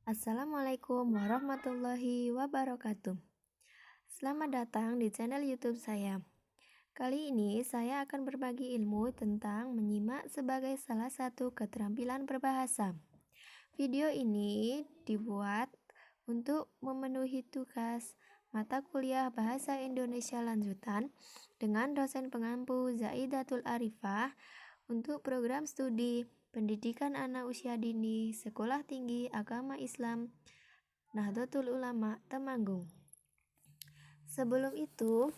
Assalamualaikum warahmatullahi wabarakatuh. Selamat datang di channel YouTube saya. Kali ini saya akan berbagi ilmu tentang menyimak sebagai salah satu keterampilan berbahasa. Video ini dibuat untuk memenuhi tugas mata kuliah Bahasa Indonesia Lanjutan dengan dosen pengampu Zaidatul Arifah untuk program studi Pendidikan Anak Usia Dini Sekolah Tinggi Agama Islam Nahdlatul Ulama Temanggung. Sebelum itu,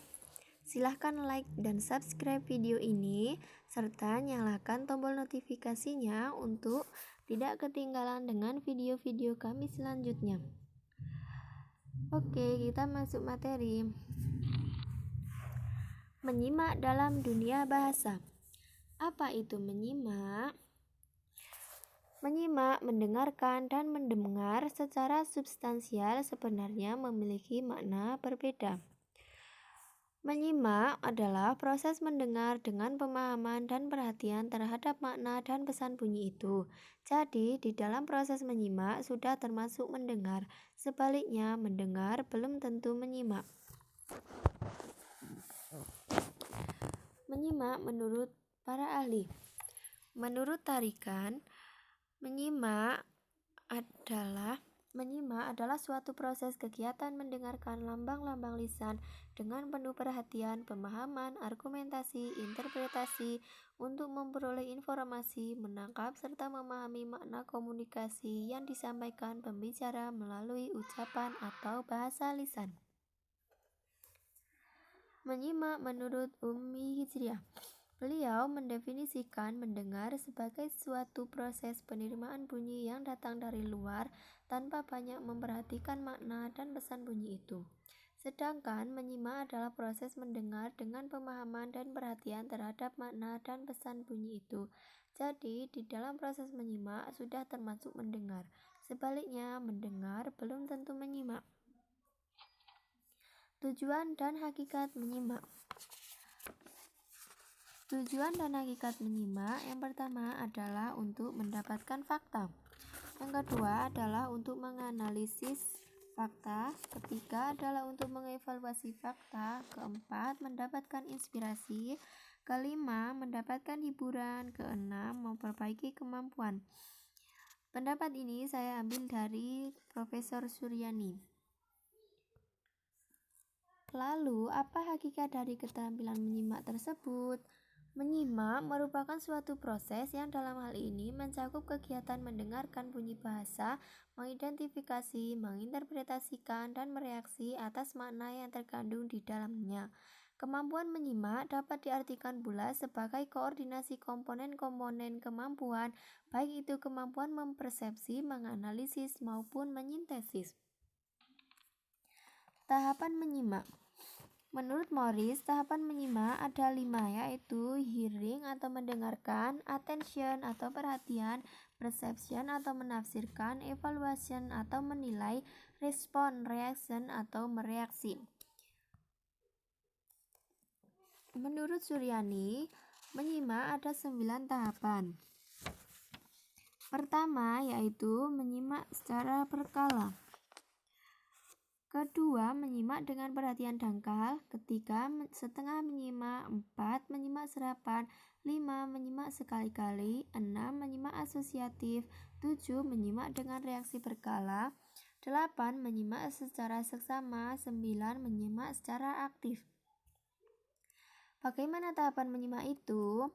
silahkan like dan subscribe video ini serta nyalakan tombol notifikasinya untuk tidak ketinggalan dengan video-video kami selanjutnya. Oke, kita masuk materi. Menyimak dalam dunia bahasa. Apa itu menyimak? Menyimak, mendengarkan, dan mendengar secara substansial sebenarnya memiliki makna berbeda. Menyimak adalah proses mendengar dengan pemahaman dan perhatian terhadap makna dan pesan bunyi itu. Jadi, di dalam proses menyimak sudah termasuk mendengar. Sebaliknya, mendengar belum tentu menyimak. Menyimak menurut para ahli. Menurut Tarikan, menyimak adalah suatu proses kegiatan mendengarkan lambang-lambang lisan dengan penuh perhatian, pemahaman, argumentasi, interpretasi untuk memperoleh informasi, menangkap serta memahami makna komunikasi yang disampaikan pembicara melalui ucapan atau bahasa lisan. Menyimak menurut Ummi Hijriah. Beliau mendefinisikan mendengar sebagai suatu proses penerimaan bunyi yang datang dari luar tanpa banyak memperhatikan makna dan pesan bunyi itu. Sedangkan menyimak adalah proses mendengar dengan pemahaman dan perhatian terhadap makna dan pesan bunyi itu. Jadi, di dalam proses menyimak sudah termasuk mendengar. Sebaliknya, mendengar belum tentu menyimak. Tujuan dan hakikat menyimak. Tujuan dan hakikat menyimak yang pertama adalah untuk mendapatkan fakta. Yang kedua adalah untuk menganalisis fakta. Ketiga adalah untuk mengevaluasi fakta. Keempat, mendapatkan inspirasi. Kelima, mendapatkan hiburan. Keenam, memperbaiki kemampuan. Pendapat ini saya ambil dari Profesor Suryani. Lalu, apa hakikat dari keterampilan menyimak tersebut? Menyimak merupakan suatu proses yang dalam hal ini mencakup kegiatan mendengarkan bunyi bahasa, mengidentifikasi, menginterpretasikan, dan mereaksi atas makna yang terkandung di dalamnya. Kemampuan menyimak dapat diartikan pula sebagai koordinasi komponen-komponen kemampuan, baik itu kemampuan mempersepsi, menganalisis, maupun menyintesis. Tahapan menyimak. Menurut Morris, tahapan menyimak ada 5, yaitu hearing atau mendengarkan, attention atau perhatian, perception atau menafsirkan, evaluation atau menilai, respond, reaction atau mereaksi. Menurut Suryani, menyimak ada 9 tahapan. Pertama, yaitu menyimak secara berkala. Kedua, menyimak dengan perhatian dangkal. Ketiga, setengah menyimak. 4, menyimak serapan. 5, menyimak sekali-kali. 6, menyimak asosiatif. 7, menyimak dengan reaksi berkala. 8, menyimak secara seksama. 9, menyimak secara aktif. Bagaimana tahapan menyimak itu?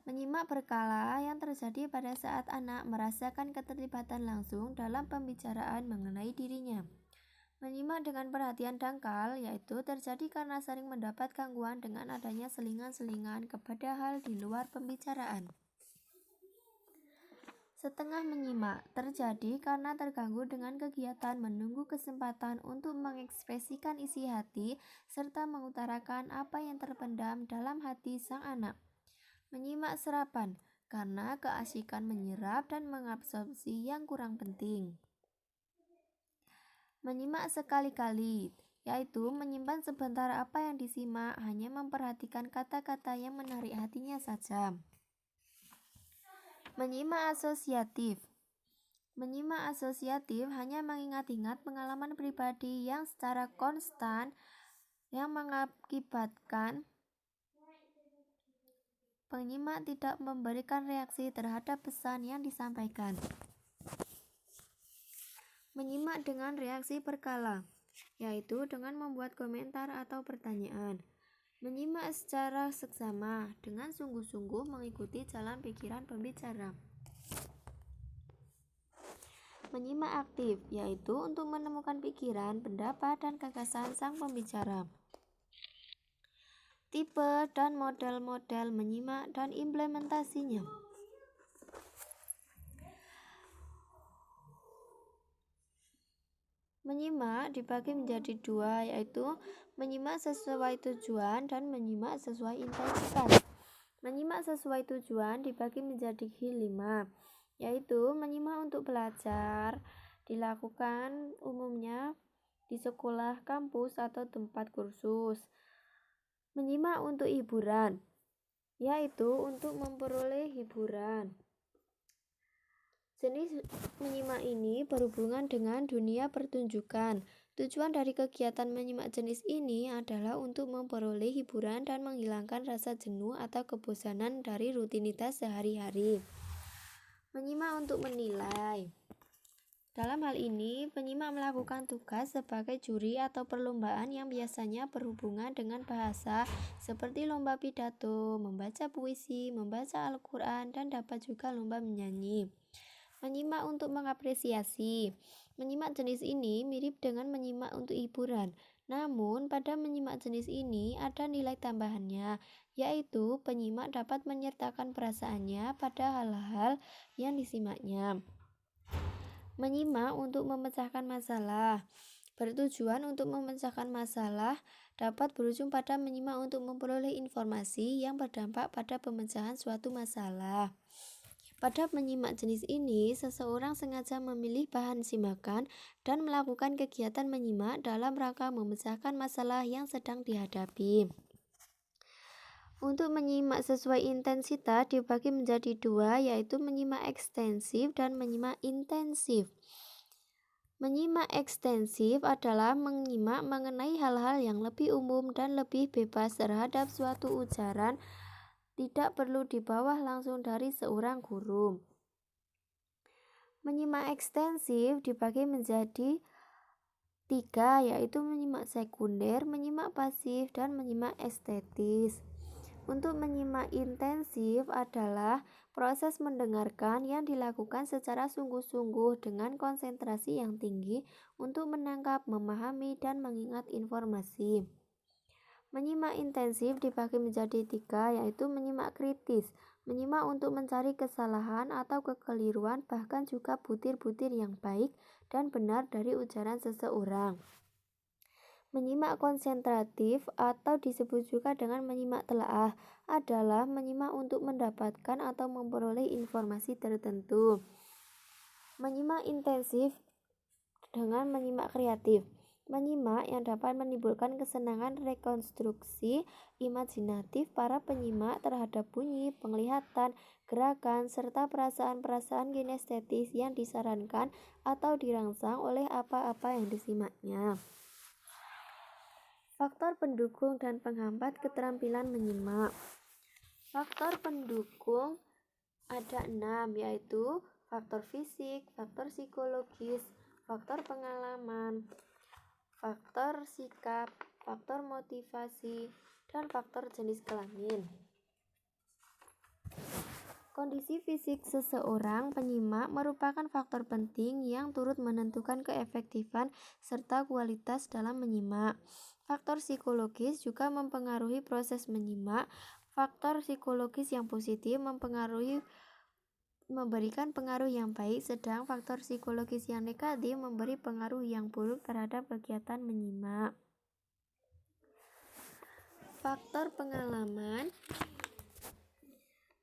Menyimak berkala yang terjadi pada saat anak merasakan keterlibatan langsung dalam pembicaraan mengenai dirinya. Menyimak dengan perhatian dangkal, yaitu terjadi karena sering mendapat gangguan dengan adanya selingan-selingan kepada hal di luar pembicaraan. Setengah menyimak terjadi karena terganggu dengan kegiatan menunggu kesempatan untuk mengekspresikan isi hati serta mengutarakan apa yang terpendam dalam hati sang anak. Menyimak serapan karena keasikan menyerap dan mengabsorpsi yang kurang penting. Menyimak sekali-kali, yaitu menyimpan sebentar apa yang disimak, hanya memperhatikan kata-kata yang menarik hatinya saja. Menyimak asosiatif, Menyimak asosiatif hanya mengingat-ingat pengalaman pribadi yang secara konstan yang mengakibatkan penyimak tidak memberikan reaksi terhadap pesan yang disampaikan. Menyimak dengan reaksi berkala, yaitu dengan membuat komentar atau pertanyaan. Menyimak secara seksama dengan sungguh-sungguh mengikuti jalan pikiran pembicara. Menyimak aktif, yaitu untuk menemukan pikiran, pendapat, dan gagasan sang pembicara. Tipe dan model-model menyimak dan implementasinya. Menyimak dibagi menjadi dua, yaitu menyimak sesuai tujuan dan menyimak sesuai intensitas. Menyimak sesuai tujuan dibagi menjadi 5, yaitu menyimak untuk belajar, dilakukan umumnya di sekolah, kampus, atau tempat kursus. Menyimak untuk hiburan, yaitu untuk memperoleh hiburan. Jenis menyimak ini berhubungan dengan dunia pertunjukan. Tujuan dari kegiatan menyimak jenis ini adalah untuk memperoleh hiburan dan menghilangkan rasa jenuh atau kebosanan dari rutinitas sehari-hari. Menyimak untuk menilai. Dalam hal ini, penyimak melakukan tugas sebagai juri atau perlombaan yang biasanya berhubungan dengan bahasa, seperti lomba pidato, membaca puisi, membaca Al-Quran, dan dapat juga lomba menyanyi. Menyimak untuk mengapresiasi. Menyimak jenis ini mirip dengan menyimak untuk hiburan. Namun, pada menyimak jenis ini ada nilai tambahannya, yaitu penyimak dapat menyertakan perasaannya pada hal-hal yang disimaknya. Menyimak untuk memecahkan masalah. Bertujuan untuk memecahkan masalah dapat berujung pada menyimak untuk memperoleh informasi yang berdampak pada pemecahan suatu masalah. Pada menyimak jenis ini, seseorang sengaja memilih bahan simakan dan melakukan kegiatan menyimak dalam rangka memecahkan masalah yang sedang dihadapi. Untuk menyimak sesuai intensitas dibagi menjadi 2, yaitu menyimak ekstensif dan menyimak intensif. Menyimak ekstensif adalah menyimak mengenai hal-hal yang lebih umum dan lebih bebas terhadap suatu ujaran, tidak perlu di bawah langsung dari seorang guru. Menyimak ekstensif dibagi menjadi 3, yaitu menyimak sekunder, menyimak pasif, dan menyimak estetis. Untuk menyimak intensif adalah proses mendengarkan yang dilakukan secara sungguh-sungguh dengan konsentrasi yang tinggi untuk menangkap, memahami, dan mengingat informasi. Menyimak intensif dibagi menjadi 3, yaitu menyimak kritis, menyimak untuk mencari kesalahan atau kekeliruan, bahkan juga butir-butir yang baik dan benar dari ujaran seseorang. Menyimak konsentratif atau disebut juga dengan menyimak telaah adalah menyimak untuk mendapatkan atau memperoleh informasi tertentu. Menyimak intensif dengan menyimak kreatif. Menyimak yang dapat menimbulkan kesenangan rekonstruksi imajinatif para penyimak terhadap bunyi, penglihatan, gerakan, serta perasaan-perasaan kinestetis yang disarankan atau dirangsang oleh apa-apa yang disimaknya. Faktor pendukung dan penghambat keterampilan menyimak. Faktor pendukung ada 6, yaitu faktor fisik, faktor psikologis, faktor pengalaman, faktor sikap, faktor motivasi, dan faktor jenis kelamin. Kondisi fisik seseorang penyimak merupakan faktor penting yang turut menentukan keefektifan serta kualitas dalam menyimak. Faktor psikologis juga mempengaruhi proses menyimak. Faktor psikologis yang positif memberikan pengaruh yang baik, sedang faktor psikologis yang negatif memberi pengaruh yang buruk terhadap kegiatan menyimak. Faktor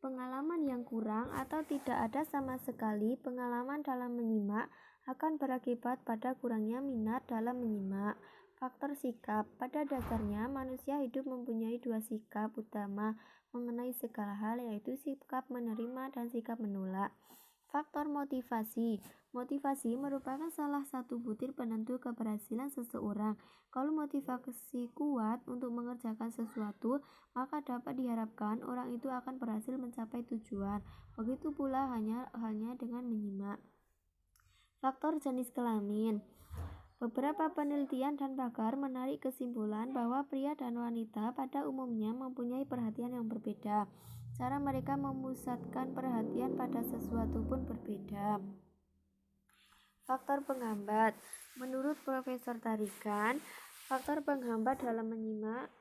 pengalaman yang kurang atau tidak ada sama sekali pengalaman dalam menyimak akan berakibat pada kurangnya minat dalam menyimak. Faktor sikap. Pada dasarnya manusia hidup mempunyai 2 sikap utama mengenai segala hal, yaitu sikap menerima dan sikap menolak. Faktor motivasi. Motivasi merupakan salah satu butir penentu keberhasilan seseorang. Kalau motivasi kuat untuk mengerjakan sesuatu, maka dapat diharapkan orang itu akan berhasil mencapai tujuan. Begitu pula halnya dengan menyimak. Faktor jenis kelamin. Beberapa penelitian dan pakar menarik kesimpulan bahwa pria dan wanita pada umumnya mempunyai perhatian yang berbeda. Cara mereka memusatkan perhatian pada sesuatu pun berbeda. Faktor penghambat. Menurut Profesor Tarikan, faktor penghambat dalam menyimak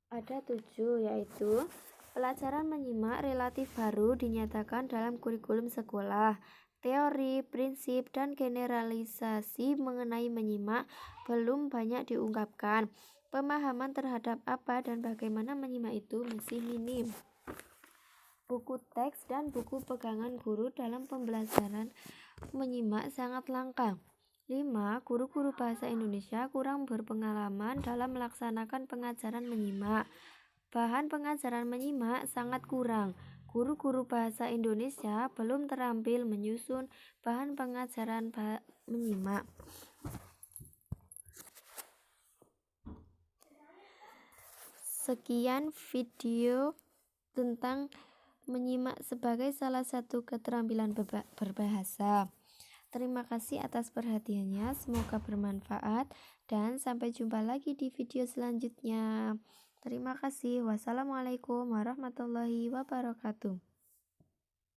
ada 7, yaitu pelajaran menyimak relatif baru dinyatakan dalam kurikulum sekolah. Teori, prinsip, dan generalisasi mengenai menyimak belum banyak diungkapkan. Pemahaman terhadap apa dan bagaimana menyimak itu masih minim. Buku teks dan buku pegangan guru dalam pembelajaran menyimak sangat langka. 5. Guru-guru bahasa Indonesia kurang berpengalaman dalam melaksanakan pengajaran menyimak. Bahan pengajaran menyimak sangat kurang. Guru-guru bahasa Indonesia belum terampil menyusun bahan pengajaran menyimak. Sekian video tentang menyimak sebagai salah satu keterampilan berbahasa. Terima kasih atas perhatiannya, semoga bermanfaat dan sampai jumpa lagi di video selanjutnya. Terima kasih. Wassalamualaikum warahmatullahi wabarakatuh.